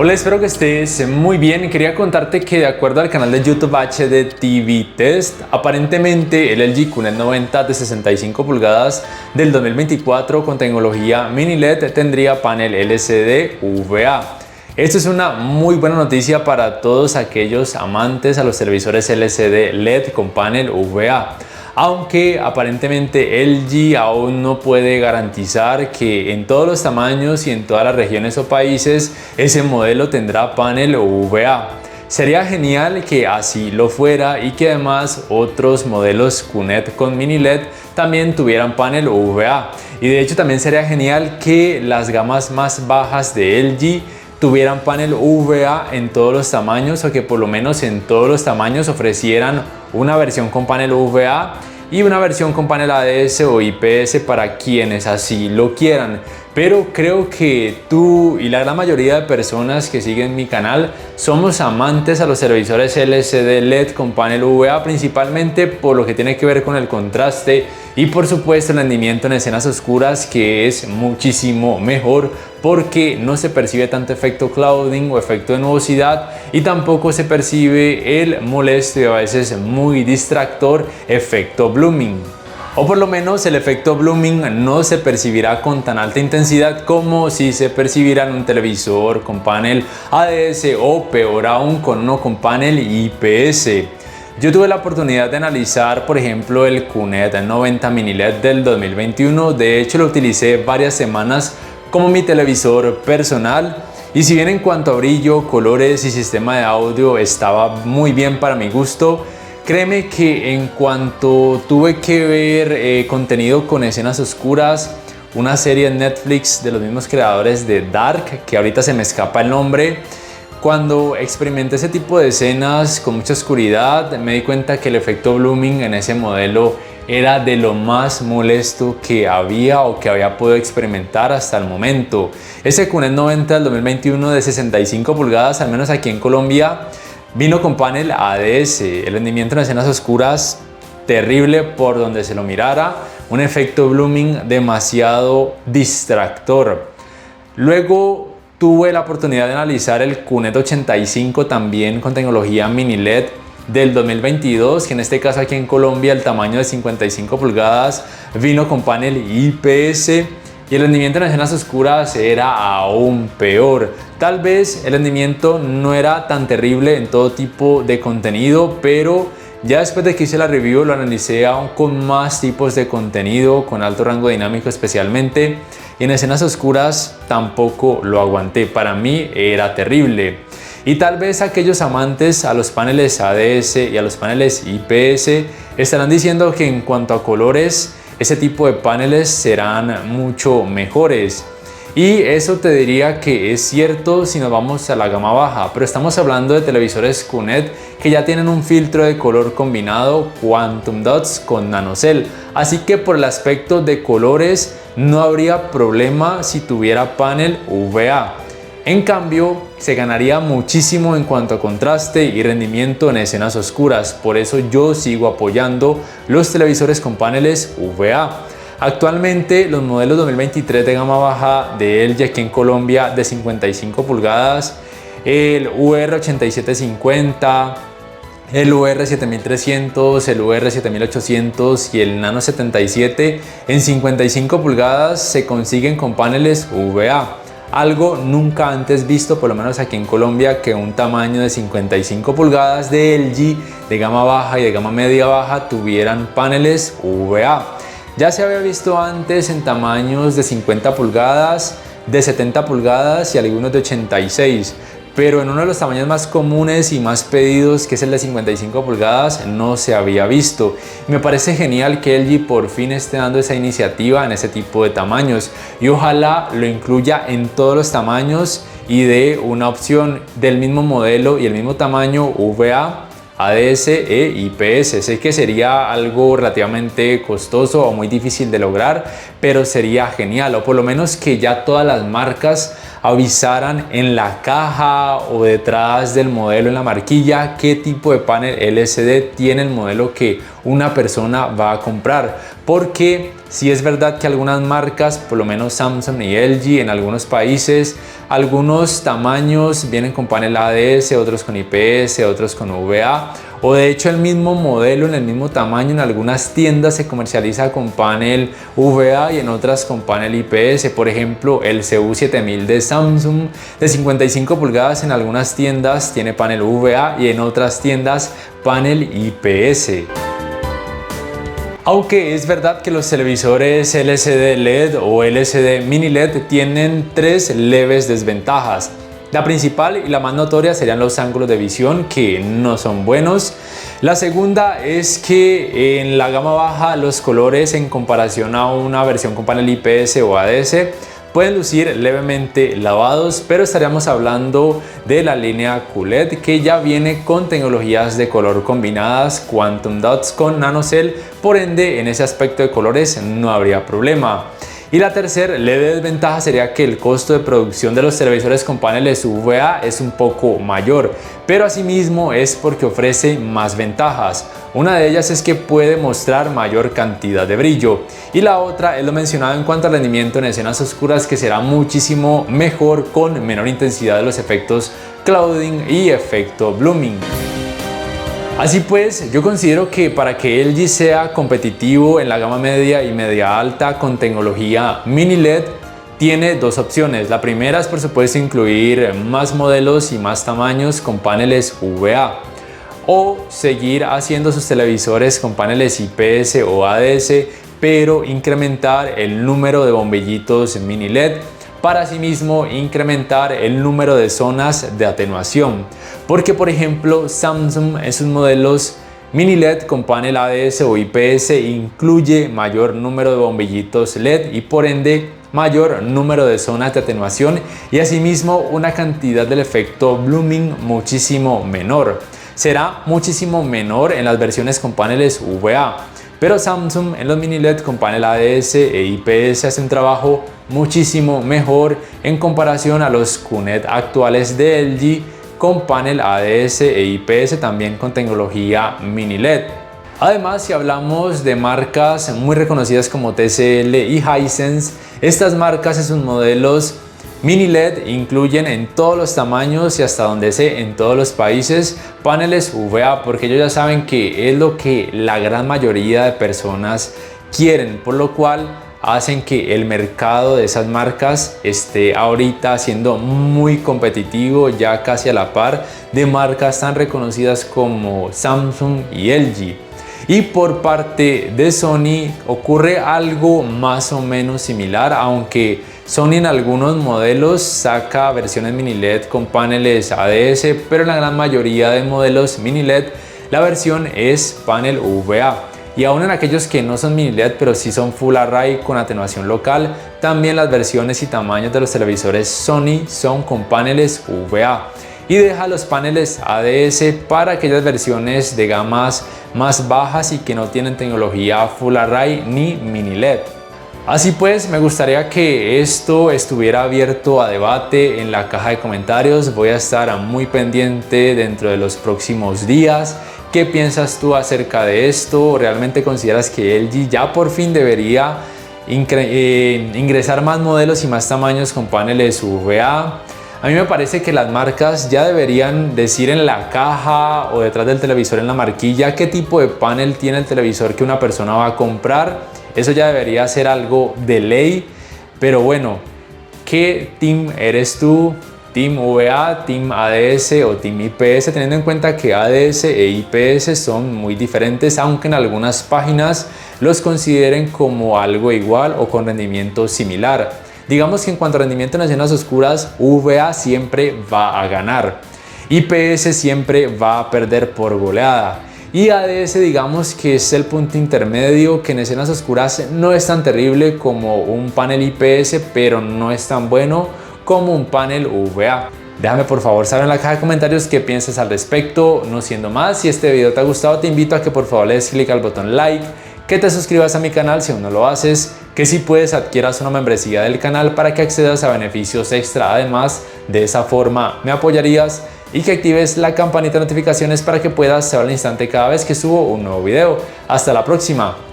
Hola, espero que estés muy bien. Quería contarte que de acuerdo al canal de YouTube HD TV Test, aparentemente el LG QNET 90 de 65 pulgadas del 2024 con tecnología mini LED tendría panel LCD VA. Esto es una muy buena noticia para todos aquellos amantes a los televisores LCD LED con panel VA. Aunque aparentemente LG aún no puede garantizar que en todos los tamaños y en todas las regiones o países ese modelo tendrá panel VA. Sería genial que así lo fuera y que además otros modelos QNET con mini LED también tuvieran panel VA. Y de hecho también sería genial que las gamas más bajas de LG tuvieran panel VA en todos los tamaños, o que por lo menos en todos los tamaños ofrecieran una versión con panel VA y una versión con panel ADS o IPS para quienes así lo quieran. Pero creo que tú y la gran mayoría de personas que siguen mi canal somos amantes a los televisores LCD LED con panel VA, principalmente por lo que tiene que ver con el contraste y por supuesto el rendimiento en escenas oscuras, que es muchísimo mejor porque no se percibe tanto efecto clouding o efecto de nubosidad, y tampoco se percibe el molesto y a veces muy distractor efecto blooming. O por lo menos el efecto blooming no se percibirá con tan alta intensidad como si se percibirá en un televisor con panel ADS o peor aún con uno con panel IPS. Yo tuve la oportunidad de analizar, por ejemplo, el QNET 90 mini LED del 2021. De hecho, lo utilicé varias semanas como mi televisor personal, y si bien en cuanto a brillo, colores y sistema de audio estaba muy bien para mi gusto, créeme que en cuanto tuve que ver contenido con escenas oscuras, una serie en Netflix de los mismos creadores de Dark, que ahorita se me escapa el nombre, cuando experimenté ese tipo de escenas con mucha oscuridad, me di cuenta que el efecto blooming en ese modelo era de lo más molesto que había o que había podido experimentar hasta el momento. Ese QNET 90 del 2021 de 65 pulgadas, al menos aquí en Colombia, vino con panel ADS. El rendimiento en escenas oscuras terrible por donde se lo mirara, un efecto blooming demasiado distractor. Luego tuve la oportunidad de analizar el QNET 85 también con tecnología mini LED del 2022, que en este caso aquí en Colombia el tamaño de 55 pulgadas vino con panel IPS, y el rendimiento en escenas oscuras era aún peor. Tal vez el rendimiento no era tan terrible en todo tipo de contenido, pero ya después de que hice la review lo analicé aún con más tipos de contenido, con alto rango dinámico especialmente, y en escenas oscuras tampoco lo aguanté. Para mí era terrible. Y tal vez aquellos amantes a los paneles ADS y a los paneles IPS estarán diciendo que en cuanto a colores, ese tipo de paneles serán mucho mejores. Y eso te diría que es cierto si nos vamos a la gama baja, pero estamos hablando de televisores QNET que ya tienen un filtro de color combinado Quantum Dots con NanoCell, así que por el aspecto de colores no habría problema si tuviera panel VA. En cambio, se ganaría muchísimo en cuanto a contraste y rendimiento en escenas oscuras. Por eso yo sigo apoyando los televisores con paneles VA. Actualmente los modelos 2023 de gama baja de LG aquí en Colombia de 55 pulgadas, el UR8750, el UR7300, el UR7800 y el Nano 77 en 55 pulgadas se consiguen con paneles VA. Algo nunca antes visto, por lo menos aquí en Colombia, que un tamaño de 55 pulgadas de LG de gama baja y de gama media baja tuvieran paneles VA. Ya se había visto antes en tamaños de 50 pulgadas, de 70 pulgadas y algunos de 86, pero en uno de los tamaños más comunes y más pedidos, que es el de 55 pulgadas, no se había visto. Me parece genial que LG por fin esté dando esa iniciativa en ese tipo de tamaños, y ojalá lo incluya en todos los tamaños y dé una opción del mismo modelo y el mismo tamaño VA, ADS e IPS. Sé que sería algo relativamente costoso o muy difícil de lograr, pero sería genial, o por lo menos que ya todas las marcas avisaran en la caja o detrás del modelo en la marquilla qué tipo de panel LCD tiene el modelo que una persona va a comprar, porque sí es verdad que algunas marcas, por lo menos Samsung y LG en algunos países, algunos tamaños vienen con panel ADS, otros con IPS, otros con VA, o de hecho el mismo modelo en el mismo tamaño en algunas tiendas se comercializa con panel VA y en otras con panel IPS. Por ejemplo, el CU7000 de Samsung de 55 pulgadas en algunas tiendas tiene panel VA y en otras tiendas panel IPS. Aunque es verdad que los televisores LCD LED o LCD Mini LED tienen tres leves desventajas. La principal y la más notoria serían los ángulos de visión, que no son buenos. La segunda es que en la gama baja los colores en comparación a una versión con panel IPS o ADS pueden lucir levemente lavados, pero estaríamos hablando de la línea QLED, que ya viene con tecnologías de color combinadas, Quantum Dots con NanoCell, por ende en ese aspecto de colores no habría problema. Y la tercera leve desventaja sería que el costo de producción de los televisores con paneles VA es un poco mayor, pero asimismo es porque ofrece más ventajas. Una de ellas es que puede mostrar mayor cantidad de brillo, y la otra es lo mencionado en cuanto al rendimiento en escenas oscuras, que será muchísimo mejor con menor intensidad de los efectos clouding y efecto blooming. Así pues, yo considero que para que LG sea competitivo en la gama media y media alta con tecnología Mini LED, tiene dos opciones. La primera es, por supuesto, incluir más modelos y más tamaños con paneles VA, o seguir haciendo sus televisores con paneles IPS o ADS, pero incrementar el número de bombillitos Mini LED, para asimismo incrementar el número de zonas de atenuación, porque por ejemplo Samsung en sus modelos Mini LED con panel ADS o IPS incluye mayor número de bombillitos LED y por ende mayor número de zonas de atenuación, y asimismo una cantidad del efecto blooming muchísimo menor. Será muchísimo menor en las versiones con paneles VA, pero Samsung en los Mini LED con panel ADS e IPS hace un trabajo muchísimo mejor en comparación a los QNED actuales de LG con panel ADS e IPS también con tecnología Mini LED. Además, si hablamos de marcas muy reconocidas como TCL y Hisense, estas marcas en sus modelos Mini LED incluyen en todos los tamaños y hasta donde sé en todos los países paneles VA, porque ellos ya saben que es lo que la gran mayoría de personas quieren, por lo cual hacen que el mercado de esas marcas esté ahorita siendo muy competitivo, ya casi a la par de marcas tan reconocidas como Samsung y LG. Y por parte de Sony ocurre algo más o menos similar, aunque Sony en algunos modelos saca versiones Mini LED con paneles ADS, pero en la gran mayoría de modelos Mini LED la versión es panel VA. Y aún en aquellos que no son Mini LED pero sí son Full Array con atenuación local, también las versiones y tamaños de los televisores Sony son con paneles VA. Y deja los paneles ADS para aquellas versiones de gamas más bajas y que no tienen tecnología Full Array ni Mini LED. Así pues, me gustaría que esto estuviera abierto a debate en la caja de comentarios. Voy a estar muy pendiente dentro de los próximos días. ¿Qué piensas tú acerca de esto? ¿Realmente consideras que LG ya por fin debería ingresar más modelos y más tamaños con paneles VA? A mí me parece que las marcas ya deberían decir en la caja o detrás del televisor en la marquilla qué tipo de panel tiene el televisor que una persona va a comprar. Eso ya debería ser algo de ley. Pero bueno, ¿qué team eres tú? ¿Team VA, Team ADS o Team IPS? Teniendo en cuenta que ADS e IPS son muy diferentes, aunque en algunas páginas los consideren como algo igual o con rendimiento similar. Digamos que en cuanto a rendimiento en escenas oscuras, VA siempre va a ganar, IPS siempre va a perder por goleada, y ADS digamos que es el punto intermedio, que en escenas oscuras no es tan terrible como un panel IPS, pero no es tan bueno como un panel VA. Déjame por favor saber en la caja de comentarios qué piensas al respecto. No siendo más, si este video te ha gustado te invito a que por favor le des clic al botón like, que te suscribas a mi canal si aún no lo haces, que si puedes adquieras una membresía del canal para que accedas a beneficios extra. Además, de esa forma me apoyarías y que actives la campanita de notificaciones para que puedas saber al instante cada vez que subo un nuevo video. Hasta la próxima.